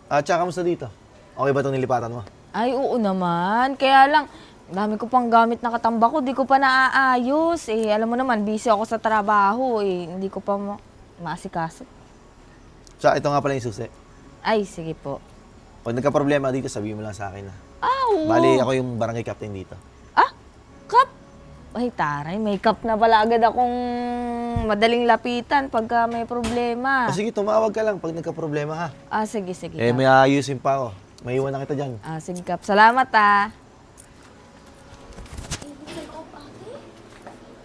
Tsaka kamusta dito? Okay ba itong nilipatan mo? Ay, oo naman. Kaya lang, dami ko pang gamit na katamba ko, di ko pa naaayos. Eh, alam mo naman, busy ako sa trabaho eh. Hindi ko pa maasikaso. Tsaka ito nga pala yung susi. Ay, sige po. Pag nagka-problema dito, sabihin mo lang sa akin na. Oo. Bali, ako yung barangay captain dito. Ah, cup? Ay, taray, may cup na pala agad akong madaling lapitan pagka may problema. Sige, tumawag ka lang pag nagka-problema ha. Sige, sige. Eh, Kap. may ayusin pa ako. May iwan na kita dyan. Sige, Kap. Salamat,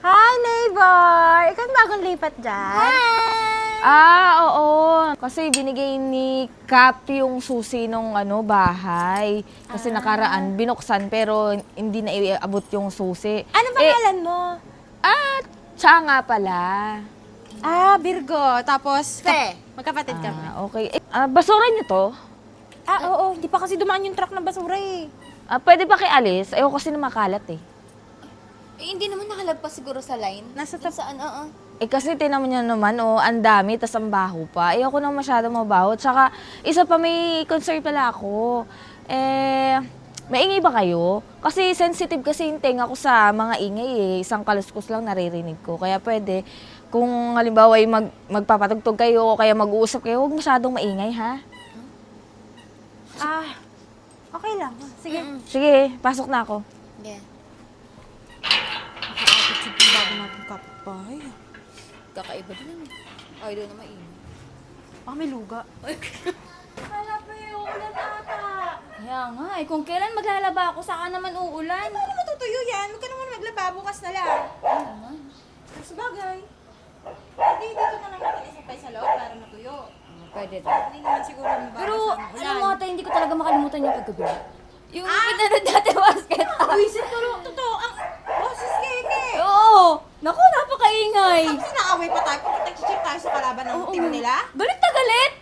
Hi, neighbor! Ikaw ang bagong lipat dyan? Oo. Kasi binigay ni Kap yung susi nung bahay. Kasi nakaraan, binuksan pero hindi na iabot yung susi. Ano pangalan mo? Siya nga pala. Virgo. Tapos, Fe. Magkapatid kami. Okay. Basura niyo to? Oo. Hindi pa kasi dumaan yung truck ng basura eh. Pwede ba kialis? Ayoko kasi na makalat eh. Hindi naman nakalagpas siguro sa line. Nasa Kung saan, oo. Kasi tinan mo niya naman, ang dami, tas ang baho pa. Ayoko nang masyado mabaho. Tsaka, isa pa may concern pala ako. Maingay ba kayo? Kasi sensitive kasi yung tenga ko sa mga ingay eh. Isang kaluskos lang naririnig ko. Kaya pwede, kung halimbawa ay magpapatugtog kayo o kaya mag-uusap kayo, huwag masyadong maingay, ha? Okay lang. Sige. Sige, pasok na ako. Yeah. Nakaka-attitude yung bago natin kapitbahay. Kakaiba din yun. Ay, doon na mainit. May luga. Kaya nga, kung kailan maglalaba ako, saka naman uulan. Ano matutuyo yan? Huwag ka naman maglaba bukas na lang. Sabagay. Hindi, dito na lang natin isapay sa loob para matuyo. Pwede daw. Hindi naman siguro mababasa Pero, ang alam mo ate, hindi ko talaga makalimutan yung kagabi. Yung Ah! pinanood natin basket. Wisit pero totoo ang boses keke. Oo! Naku, napakaingay. Tapos naaway pa tayo pag nag-check tayo sa kalaban ng team nila. Galit na galit!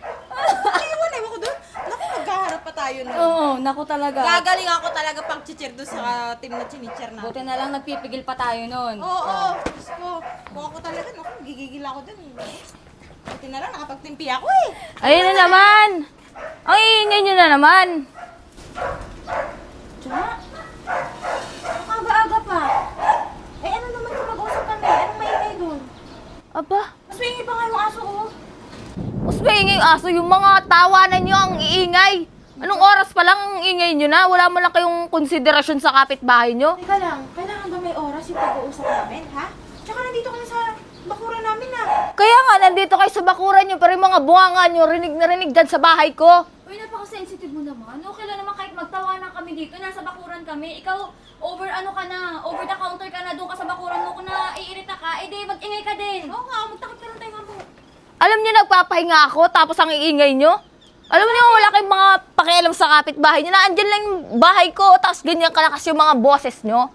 Ewan ko doon. Naku, magkaharap pa tayo nun. Oo, naku talaga. Gagaling ako talaga pag cheer doon sa team na chinicher na. Buti na lang nagpipigil pa tayo nun. Oo, Diyos ko. Kung ako talaga, naku, gigigil ako doon. Buti na lang, nakapagtimpi ako eh. Ayun na naman! Ang iingay nyo na naman! Tsaka, ang aga-aga pa. Ano naman kung mag-usap kami? Anong maingay doon? Aba, Mas maingay pa nga yung aso ko. mas maingay yung aso, yung mga tawanan nyo ang iingay. Anong oras pa lang ang ingay nyo na? Wala mo lang kayong konsiderasyon sa kapitbahay nyo? Teka lang, kailangan ba may oras yung pag-uusap namin, ha? Tsaka nandito ka na sa bakuran namin, ha? Kaya nga, nandito kayo sa bakuran nyo, pero yung mga bunganga nyo, rinig na rinig dyan sa bahay ko. Uy, napaka-sensitive mo naman. Okay lang naman kahit magtawanan kami dito, nasa bakuran kami. Ikaw, over the counter ka na, doon ka sa bakuran mo. Kung naiirita ka, di mag-ingay ka din. Oo nga, magtakot ka ng tayo mo. Alam nyo, nagpapahinga ako, tapos ang iingay nyo. Alam nyo, wala kayong mga pakialam sa kapitbahay nyo. Naandyan lang yung bahay ko, tapos ganyan kalakas yung mga boses nyo.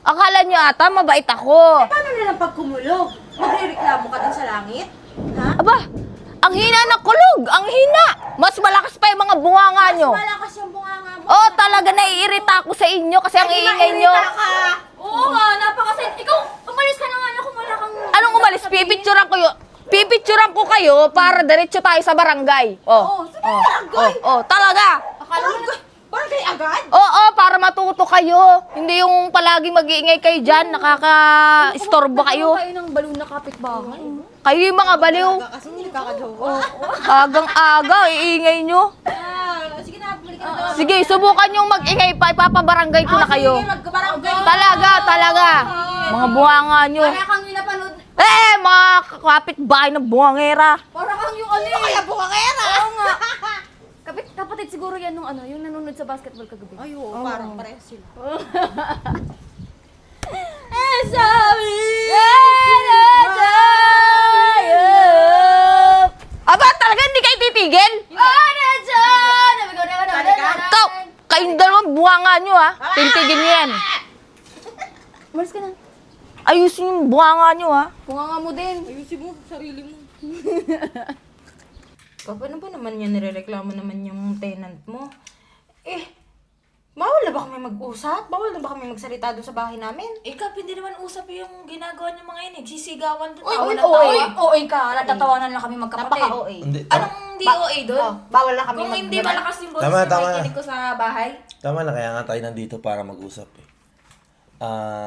Akala nyo ata, mabait ako. Paano na lang pag kumulog? Magre-reklamo ka dun sa langit? Ha? Aba, ang hina ng kulog, ang hina. Mas malakas pa yung mga bunganga nyo. Malakas yung bunganga mo. Oo, talaga naiirita ako sa inyo kasi ang iingay nyo. ka! Oo nga, Ikaw, umalis ka na nga na kung wala kang... Anong umalis? Pipicturan ko kayo para diretso tayo sa barangay. Oo, sa barangay? Talaga. Akala mo barangay agad? Oo, para matuto kayo. Hindi yung palagi mag-iingay kayo dyan, nakaka-istorbo kayo. Kayo ng balon na kapitbahay. Kayo yung mga baliw. Kasi hindi nagkakajowa. Agang-aga, iingay nyo. Sige na, balik ka na doon. Sige, subukan yung mag-ingay pa, ipapabarangay ko na kayo. Sige, magbarangay. Talaga. Mga buhanga nyo. Para kang yung napanood... Mga kapitbahay ng buhangera. Para kang yung ano eh. Kaya bungangera! Oo nga. Kapatid siguro yan nung yung nanonood sa basketball kagabi. Ay, oo, parang parehas sila. Aba, talaga hindi kayo titigil? Kayong dalawang buhanga nyo ha. Tintigin nyo yan. Umalis ka na. Ayusin yung buhanga nyo ha. Bunga mo din. Ayusin mo, sarili mo. Paano ba naman yan nirereklamo naman yung tenant mo? Bawal na ba kami mag-usap? Bawal na ba kami magsalita doon sa bahay namin? Kap, hindi naman usap yung ginagawa niyo mga yun. Nagsisigawan doon. Uy, Tawa uy, ng tawa. OA. OA ka, natatawanan lang kami magkapatid. Napaka-OA. Hindi, Anong hindi OA doon? Oh, bawal na kami Kung hindi malakas yung boses Tama, na tama. nakikinig ko sa bahay. Tama na, kaya nga tayo nandito para mag-usap eh.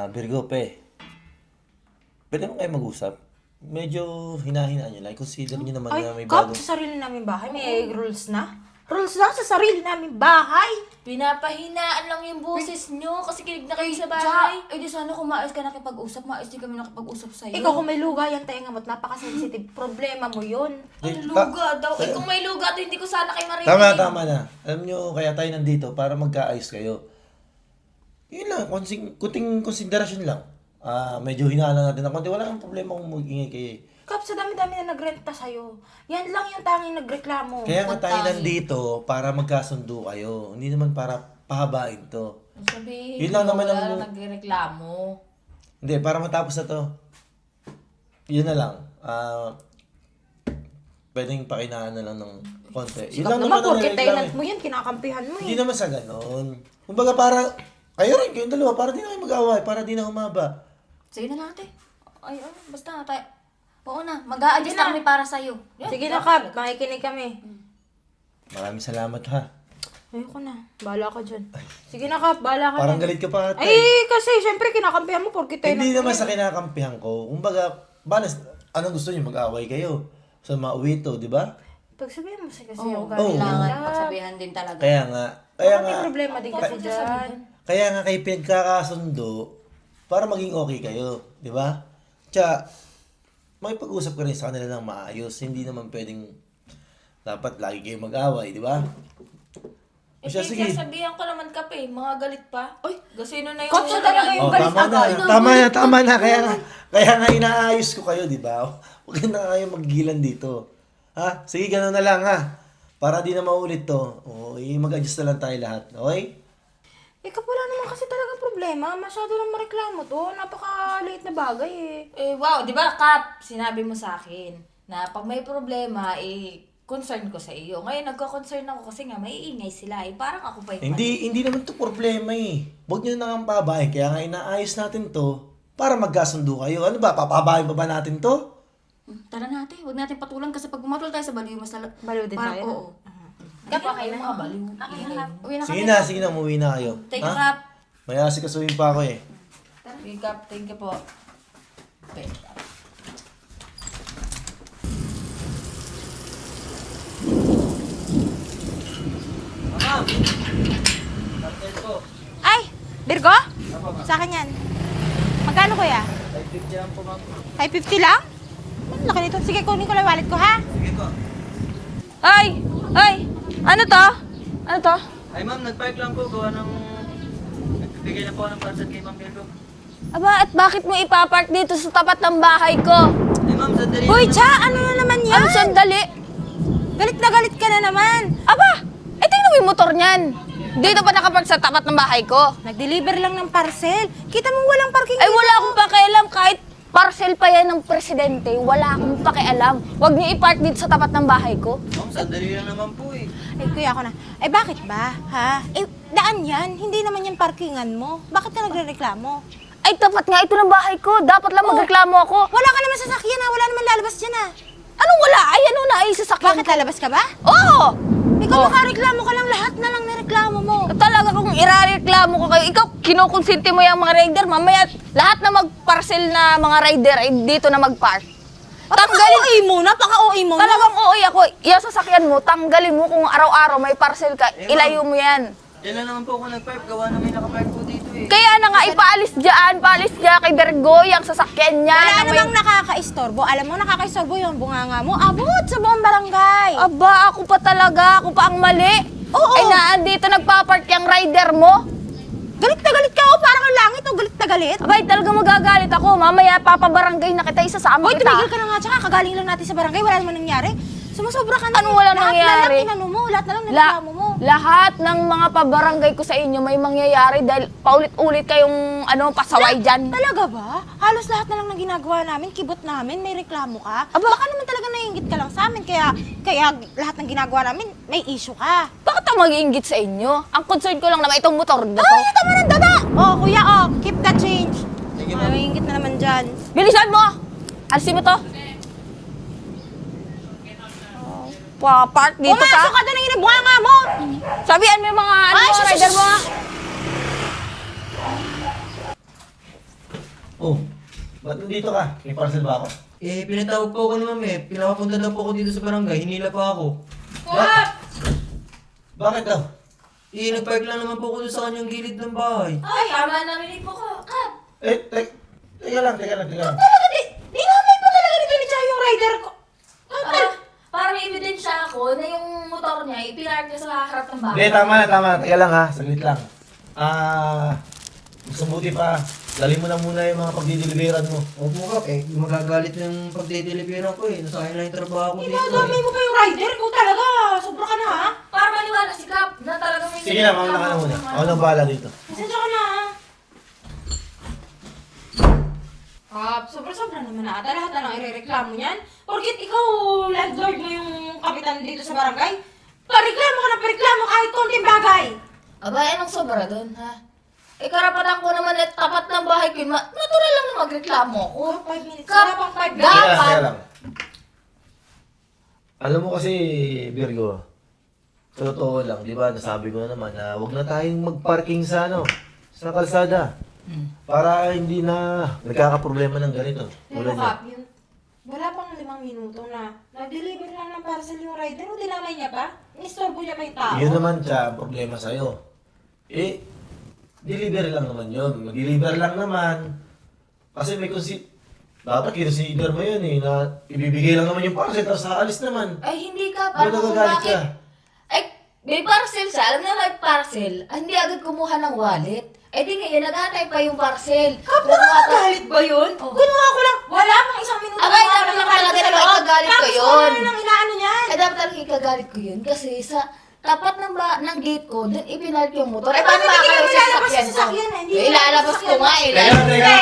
Virgo, pwede mo kayo mag-usap? Medyo hinahinaan nyo lang. Consider nyo naman Ay, na may Kap, bagong... sa sarili namin bahay, may rules na. Rules na sa sarili namin bahay. Pinapahinaan lang yung boses nyo kasi kinig na kayo sa Tsaka, bahay. di sana kung maayos ka nakipag-usap, maayos din kami nakipag-usap sa'yo. Ikaw kung may lugayan tayo mo't napaka-sensitive. Problema mo yun. Ang luga daw. Eh kung may luga to, hindi ko sana kayo marinig. Tama na. Alam nyo, kaya tayo nandito para magkaayos kayo. Yun lang, kunting konsiderasyon lang. Medyo hinaan lang natin ng konti. Wala kang problema kung mag-ingay kayo eh. Kap, sa dami-dami na nagrenta sa'yo. Yan lang yung tanging nagreklamo. Kaya nga tayo nandito para magkasundo kayo. Hindi naman para pahabain to. Sabihin Yun lang mo, naman wala ang- lang nagreklamo. Hindi, para matapos na to. Yun na lang. Pwedeng pakinaan na lang ng konti. Yun Kap lang naman, naman ang porke reklamo tenant eh. mo yan, kinakampihan mo Hindi eh. naman sa ganon. Kumbaga para, kayo rin, kayong dalawa, para di na kayo mag-away, para di na humaba. Sige na natin. Ay, basta tayo. Oo na, mag-a-adjust na kami para sa'yo. Sige na, Kap, makikinig kami. Maraming salamat ha. Ayoko na, bahala ka dyan. Sige na, Kap, bahala ka Parang na. galit ka pa ate. Ay, kasi syempre kinakampihan mo porke tenant Hindi mo naman yan. sa kinakampihan ko. Kumbaga, balas, anong gusto niyo mag-away kayo? Sa mauwi to, di ba? Pagsabihan mo kasi Oo, yung Oo. kailangan pagsabihan din talaga. Kaya nga, May problema din kasi dyan. kaya nga kayo pinagkakasundo para maging okay kayo, di ba? Tsaka, may pag-usap ka rin sa kanila ng maayos. Hindi naman pwedeng dapat lagi kayo mag-away, di ba? O siya, sige. Sabihan ko naman kape, mga galit pa. Uy, gasino na yung... Kap, siya talaga yung Oh, galit agad. tama na. Kaya nga inaayos ko kayo, di ba? Huwag na kayo maggilan dito. Ha? Sige, gano'n na lang ha. Para di na maulit to. Mag-adjust na lang tayo lahat. Okay? Kap, wala naman kasi talagang problema. Masyado lang mareklamo to. Napaka-late na bagay eh. Wow, di ba, Kap? Sinabi mo sa akin na pag may problema, concern ko sa iyo. Ngayon, nagko-concern ako kasi nga, maiingay sila. Parang ako pa yung Hindi naman to problema eh. Huwag nyo na kang pabahay. Kaya nga inaayos natin to para magkasundo kayo. Ano ba? Papabahay pa ba natin to? Tara natin, huwag natin patulan kasi pag bumatol tayo sa baliw, mas lalo. Baliw din Parang, tayo. oo. Kap, okay na. Mga baliw. Uwi na Sige kami. na. Umuwi na kayo. Thank you, Kap. May asikasuhin pa ako eh. Sige, Kap. Thank you po. Okay. Ay! Virgo? Sa akin yan. Magkano kuya? 550 lang po, ma'am. 550 lang? Ang laki nito. Sige, kunin ko lang yung wallet ko, ha? Ay! Ay! Ano to? Ano to? Ay ma'am, nag-park lang po. Gawa ng... Nagbigay na po ng parcel kay Ma'am Virgo. Aba, at bakit mo ipapark dito sa tapat ng bahay ko? Ay ma'am, sandali. Uy, Cha! Ano na naman yan? Ano sandali? Galit na galit ka na naman. Aba! Tingnan mo yung motor niyan. Dito pa nakapark sa tapat ng bahay ko. Nag-deliver lang ng parcel. Kita mo walang parking Ay, dito. wala akong pakialam kahit parcel pa yan ng presidente. Wala akong pakialam. Huwag niyo i-park dito sa tapat ng bahay ko. Ma'am, sandali lang naman po eh. Ay, kuya ako na. Ay, bakit ba? Ha? Eh, daan yan. Hindi naman yan parkingan mo. Bakit ka nagre-reklamo? Ay, tapat nga ito ng bahay ko. Dapat lang magreklamo ako. Wala ka naman sasakyan, ha? Wala naman lalabas dyan, ha? Anong wala? Ay, ano na? Ay, sasakyan. Bakit lalabas ka ba? Oo! Ikaw nakareklamo ka lang. Lahat na lang nireklamo mo. Talaga kung irareklamo ko kayo, ikaw kinukonsinti mo yung mga rider, mamaya lahat na magparcel na mga rider ay dito na mag-park. Napaka-OA mo. Napaka-OA mo. Talagang OA ako. Yung sasakyan mo, tanggalin mo kung araw-araw may parcel ka, ilayo mo yan. Diyan lang naman po ako nag-park. Gawa na may nakapark po dito eh. Kaya na nga, paalis dyan kay Virgo, yung sasakyan niya. Wala na may- namang nakaka-istorbo. Alam mo, nakaka-istorbo yung bunganga mo. Abot sa buong barangay. Aba, ako pa talaga, ako pa ang mali. Oo. Ay, naandito nagpapark yung rider mo. Galit na galit ka. O, parang ang langit. O, galit na galit. Abay, talaga magagalit ako. Mamaya, papabarangay na kita, isasama Hoy, kita. tumigil ka na nga. Tsaka kagaling lang natin sa barangay. Wala naman nangyari. Sumusobra ka na. Anong wala lahat nangyari? Lahat na lang inano mo. Lahat na lang nireklamo mo. Lahat ng mga pabarangay ko sa inyo may mangyayari dahil paulit-ulit kayong pasaway dyan. Talaga ba? Halos lahat na lang ng ginagawa namin, kibot namin, may reklamo ka. Baka naman talaga naiingit ka lang sa amin, kaya lahat ng ginagawa namin, may issue ka. Bakit ako mag-iinggit sa inyo. Ang concern ko lang naman itong motor na to. Ay, tama ng dada! Oh, kuya, oh, keep the change. Sige, Ay, ma'am. may ingit na naman dyan. Bilisan mo! Alisin mo to. Park dito Pumasok ka. ka doon ng inibunganga mo! Sabihan mo yung mga ano, Ay, mga sus, rider sus, mo. sus. Oh, ba't nandito ka? May parcel ba ako? Eh, pinatawag po ako ni ma'am eh. Pinapapunta daw po ako dito sa barangay. Hinila pa ako. Bakit daw? Eh, nagpark lang naman po ako doon sa kanyang gilid ng bahay. Ay, tama narinig mo ko. Teka lang. Talaga, di namin pa talaga nito ni Chao yung rider ko. Para may ebidensya ako na yung motor niya, ipinark niya sa harap ng bahay. Hindi, tama na. Teka lang ha, saglit lang. Mas mabuti pa, dali mo na muna yung mga pagdideliveran mo. Opo kap eh. Magagalit yung pagdideliveran ko eh. Nasa akin lang yung trabaho ko dito Dinadamay eh. mo pa yung rider ko talaga. Sobra ka na, ha? Para maniwala si Kap na talagang may... Sige na, mauna ka na muna. Ako nang bahala dito. Pasensya ka na, ha? Kap, sobra-sobra naman na ata. Lahat na lang irereklamo niyan. Porkit ikaw, landlord mo yung kapitan dito sa barangay. Pareklamo ka na pareklamo kahit konting bagay. Aba, anong sobra doon, ha? Eh, karapatan ko naman at tapat ng bahay ko, natural lang na magreklamo ako. 5 minutes. Kap, Wala pang 5 minutes. dapat. Teka lang. Alam mo kasi, Virgo, sa totoo lang, di ba, nasabi ko na naman na huwag na tayong magparking sa sa kalsada. Para hindi na nagkakaproblema ng ganito. Pero Tulad niya. Kap, yun, wala pang 5 minuto na nag-deliver lang ng parcel yung rider o dinamay niya pa? Inistorbo niya pa yung tao? Yun naman siya, ang problema sa'yo. Eh, deliver lang naman yun. Mag-deliver lang naman. Kasi may dapat kinonsider mo yun eh, na ibibigay lang naman yung parcel, tapos aalis naman. Ay, hindi ka. Ba't Parang nagagalit bakit? ka? Ay, may parcel siya. Alam niya may parcel. Hindi agad kumuha ng wallet. Eh di ngayon, nag-aantay pa yung parcel. Kap, nakakagalit ba yun? Oh. Kinuha ko lang, wala pang 1 minuto. Abay, na dapat lang talaga na ikagalit ko Tapos yun. ano nang inaano niyan? Eh, dapat talaga ikagalit ko yun kasi sa tapat ng gate ko, dun ipinark yung motor. Eh, paano bakit makakalaw hindi sa ilalabas sasakyan sa ko? sasakyan, eh? Hindi Eh, ilalabas ilalabas sa ko nga eh.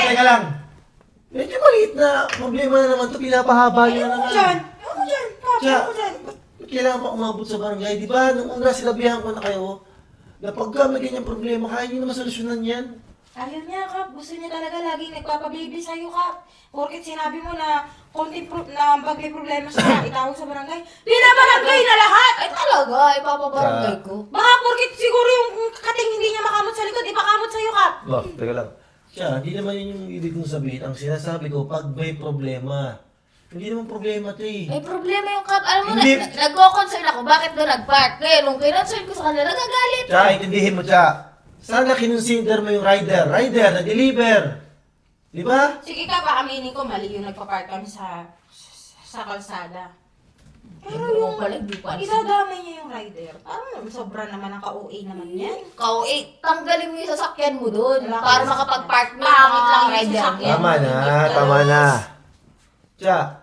Teka lang. Medyo maliit na problema na naman ito, pinapahaba nyo na naman. Ako dyan, Kap, Kaya, ako dyan. ba't kailangan pa umabot sa barangay? Di ba, nung una sinabihan ko na kayo, na pagka may ganyang problema, kaya nyo naman solusyonan yan. Ayun niya, Kap. Gusto niya talaga laging nagpapababy sa'yo, Kap. Porkit sinabi mo na na pag may problema siya, itawag sa barangay. Pinabarangay na lahat! Ay, talaga, ipapabarangay ko. Baka porkit siguro yung kating hindi niya makamot sa likod, ipakamot sa'yo, Kap. Ba, teka lang. Siya, hindi naman yun yung ibig kong sabihin. Ang sinasabi ko, pag may problema, hindi naman problema ito eh. May problema yung Kap. Alam mo, Hindi. nagko-concern ako. Bakit doon nag-park? Ngayon, nung kinonsern ko sa kanila, nagagalit. Siya, intindihin mo siya. Sana kinonsider mo yung rider. Rider, na-deliver. Di ba? Sige, Kap, aaminin ko, mali yung nagpa-park kami sa kalsada. Pero yung pala, di pa. idadamay niya yung rider. Parang sobra naman ang ka-OA naman yan. Ikaw, tanggalin mo yung sasakyan mo doon Wala para ka- makapag-park mo Pangit yung lang mga yung rider sasakyan. mo. Tama na. Siya,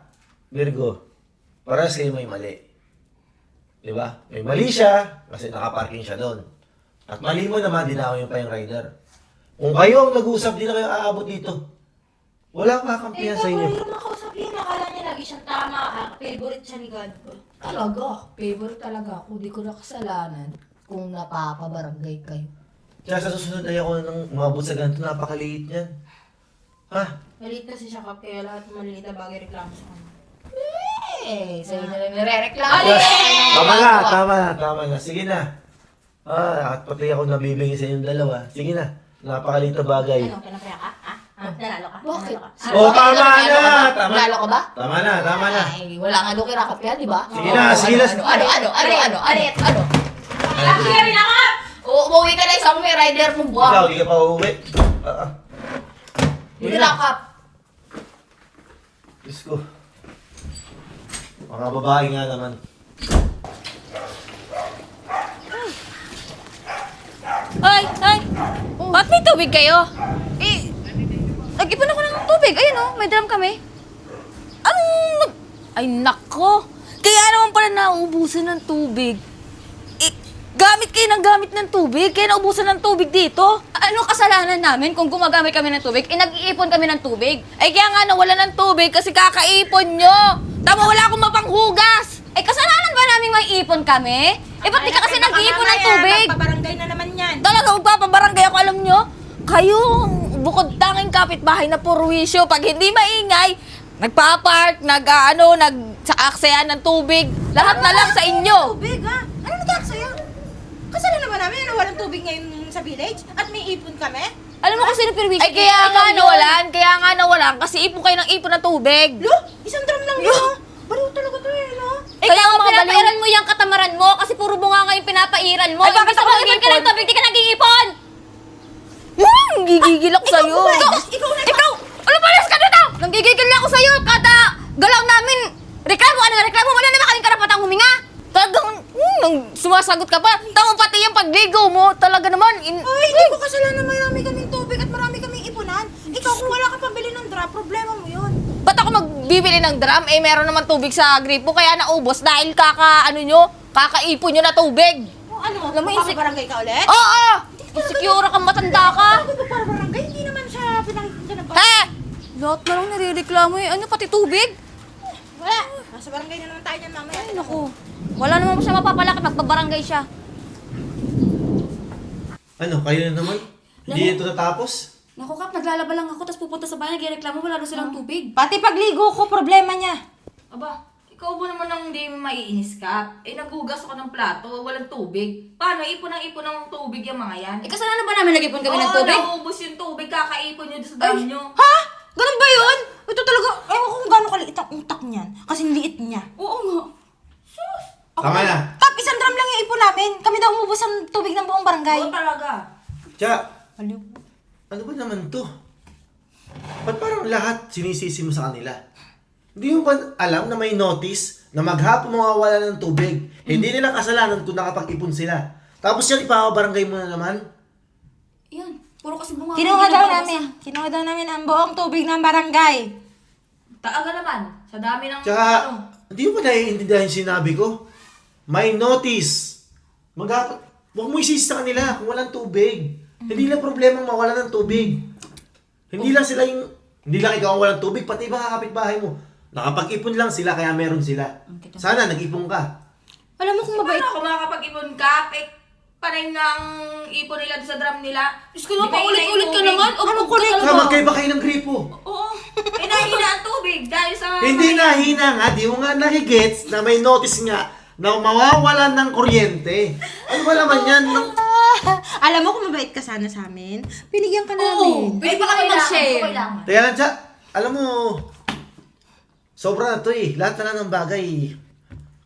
Virgo, parehas kayo may mali. Di ba? May mali siya kasi nakaparking siya doon. At mali mo naman, dinawin pa yung rider. Kung kayo ang nag-uusap, di na kayo aabot dito. Wala akong kakampihan sa inyo. Pero makausap yun, akala niya lagi siyang tama. Favorite siya ni God. Talaga, favorite talaga ako. Di ko na kasalanan kung napapabarangay kayo. Kaya sa susunod ay ako nang umabot sa ganito, napakaliit niyan. Ha? Maliit kasi siya, Kap, kaya lahat ng maliliit na bagay reklamo sa kanya. Sa'yo na lang nire-reklamo. Tama na. Sige na. At pati ako nabibigay sa inyong dalawa. Sige na. Napakaliit na bagay. Ano, pinapaya ka? Ha? Nanalo ka? Bakit? Nanalo ka? Oh, tama na! Tama. Lalo ka ba? Tama na. Ay, wala nga doon kirakap yan, di ba? Sige na. Ano? Sige rin ako! Umuwi ka na isang may rider mo Ikaw, buwang. di ka pa uuwi. Hindi kirakap. Diyos ko. Mga babae nga naman. Ay! Ba't may tubig kayo? Eh, nag-ipon ako ng tubig. Ayun oh, may drum kami. Ay, nako. Kaya naman pala nauubusan ng tubig. Eh, gamit ng tubig. Kaya nauubusan ng tubig dito. Anong kasalanan namin kung gumagamit kami ng tubig? Eh, nag-iipon kami ng tubig. Ay, kaya nga nawala ng tubig kasi kakaipon nyo. Tama, wala akong mapanghugas. Eh, kasalanan ba namin may ipon kami? Eh, ba't di ka kasi nag-iipon ng tubig. Pabarangay na naman yan. Talaga magpapabarangay ako, alam nyo? Kayo, bukod tanging kapitbahay na purwisyo, pag hindi maingay, nagpapark, nag-aaksayan ng tubig, lahat na lang sa inyo. Tubig, ha? Ano nagkak sa'yo? Kasalanan naman namin na walang tubig ngayon sa village at may ipon kami? Alam mo kung sino purwisyo? Ay, kaya nga nawalan, kasi ipon kayo ng ipon ng tubig. Lo, isang drum lang yun, ha? Baliw talaga to eh, no? Kaya Ikaw, mga baliw. pinapairan mo yung katamaran mo kasi puro bunga nga yung pinapairan mo. Ay, bakit Imbis na ako mag-ipon ka ng nag-ipon? tubig, di ka nag-iipon! Gigigil ako sa'yo. Ikaw! Lumayas ka dito! Nanggigigil na ako sa'yo kada galaw namin. Reklamo ka na reklamo. Wala naman kaming karapatang huminga. Talagang, sumasagot ka pa. Tama pati yung pagligo mo. Talaga naman. Ay, hindi ko kasalanan marami kaming tubig at marami kaming ipunan. Ikaw, kung wala ka pambili ng drop, problema mo yun. Ba't ako magbibili ng drum? Eh, meron naman tubig sa gripo, kaya naubos dahil kakaipon nyo na tubig. O ano, Alam mo, barangay ka ulit? Oo! Insecure kang matanda ka. Bakit ba para barangay? Hindi naman siya pinagdanaban. He! Lahat na lang nirereklamo eh. Ano, pati tubig? Wala. Nasa barangay na naman tayo niyan mamaya. Ay, naku. Wala naman siya mapapalaki. Magbabarangay siya. Ano, kayo na naman? Hindi ito natapos? Naku, Kap, naglalaba lang ako tapos pupunta sa bahay, nagreklamo, wala na silang tubig. Pati pagligo ko, problema niya. Aba, ikaw ba naman ang hindi maiinis ka? Eh, naghugas ako ng plato, walang tubig. Paano? Ipon ng tubig yung mga yan. Eh, kasalanan ba namin nag-ipon kami ng tubig? Naubos yung tubig, kakaipon nyo sa dam nyo. Ha? Ganun ba yun? Ito talaga, ewan ko kung gano'ng kaliit ang utak niyan. Kasing liit niya. Oo nga. Tama na. Kap, isang drum lang yung ipon namin. Kami daw umubos ang tubig ng buong barangay. Oo talaga. Tsa, ano ba naman to? Ba't parang lahat sinisisi mo sa kanila? Hindi mo ba alam na may notice na maghapon mawawala ng tubig? Hindi nila kasalanan kung nakapag-ipon sila. Tapos yan, ipapabarangay mo na naman? Yan. Puro kasi bunga. Kinuha daw namin ang buong tubig ng barangay. Taaga naman, sa dami ng Tsaka, hindi mo ba naiintindihan yung sinabi ko? May notice. Maghapon, huwag mo isisi sa kanila kung walang tubig. Hindi lang problema mawala ng tubig. Hindi lang ikaw ang walang tubig, pati mga kapitbahay mo. Nakapag-ipon lang sila, kaya meron sila. Sana, nag-ipon ka. Alam mo kung mabait. Paano ako makakapag-ipon ka? Eh, panay na ang ipon nila sa drum nila. Diyos ko naman, paulit-ulit ka naman. Ano kulit? Kaya magkaiba kayo ng gripo. Oo. Eh, nahihina ang tubig dahil sa... Hindi nahina nga, di mo nga nakigets na may notice nga na mawawalan ng kuryente. Ano ba naman yan? Alam mo kung mabait ka sana sa amin, binigyan ka namin. Pwede ba kami mag-share? Kaya lang siya, alam mo, sobra na to eh. Lahat na lang ng bagay,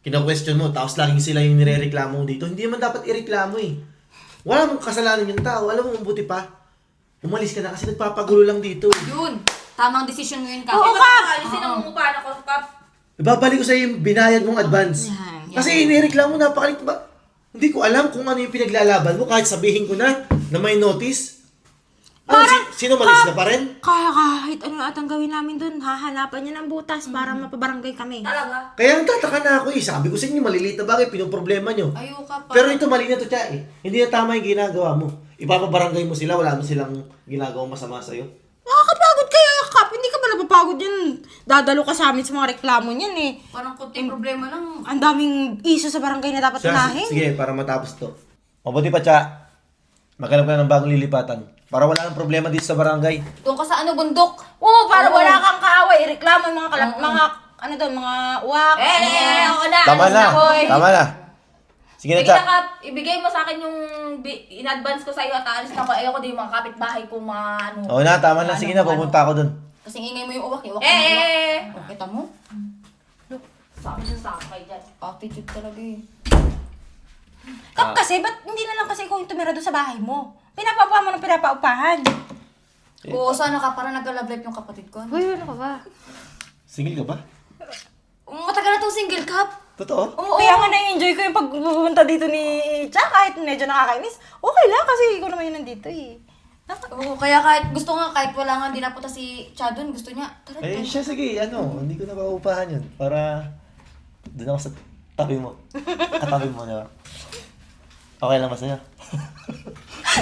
kina-question mo, tapos laging sila yung nire-reklamo mo dito. Hindi naman dapat ireklamo eh. Wala mong kasalanan yung tao. Alam mo, mabuti pa. Umalis ka na kasi nagpapagulo lang dito. Yun. Tamang decision ngayon, Kap. Oo, Kap! Alisin ang umupa na ko, Kap. Ibabalik ko sa yung binayad mong advance. Kasi inireklamo, napakalit ba? Hindi ko alam kung ano yung pinaglalaban mo kahit sabihin ko na may notice. Ano, sino malis na pa rin? Kahit ano atang gawin namin dun, hahanapan niya ng butas para mapabarangay kami. Talaga. Kaya nagtataka na ako eh. Sabi ko sa inyo, maliliit na bagay, pinoproblema nyo. Ayaw ka pa. Pero ito mali na to, Cha eh. Hindi na tama yung ginagawa mo. Ipapabarangay mo sila, wala mo silang ginagawang masama sa'yo. Nakakapagod kaya, Kap. Hindi ka ba napapagod yan? Dadalo ka sa amin sa mga reklamo niyan eh. Parang kunting problema lang. Ang daming issue sa barangay na dapat unahin. Sige, para matapos to. Mabuti pa, Cha. Maghanap ka ng bagong lilipatan. Para wala nang problema dito sa barangay. Doon ka sa bundok. Oo, para wala kang kaaway. Reklamo yung mga mga uwak. Oo na. Tama na. Tama na. Sige na, Sige na, Cha. Kap. Ibigay mo sa akin yung in-advance ko sa'yo at aalis na ako. Ayoko din yung mga kapitbahay ko, mga ano. Oo na, tama na. Sige na, pupunta ako dun. Kasing ingay mo yung uwak. Uwak mo yung uwak. Oh, kita mo? Sabi sa sakay dyan. Attitude talaga eh. Kap kasi, ba't hindi na lang kasi ikaw yung tumira doon sa bahay mo? Pinapaupahan mo ng pinapaupahan. Oo, sana ka. Parang nag-love life yung kapatid ko. Uy, ano ka ba? Single ka ba? Matagal na tong single, Kap. Totoo? Kaya nga na-enjoy ko yung pagpupunta dito ni Cha, kahit medyo nakakainis. Okay lang kasi ikaw naman yung nandito eh. Oo, kaya kahit gusto nga, kahit wala nga, hindi napunta si Chadon, gusto niya, tara, Eh, siya, sige, hindi ko na paupahan yun. Para, doon ako sa tabi mo. Katabi mo, di ba? Okay lang ba sa'yo?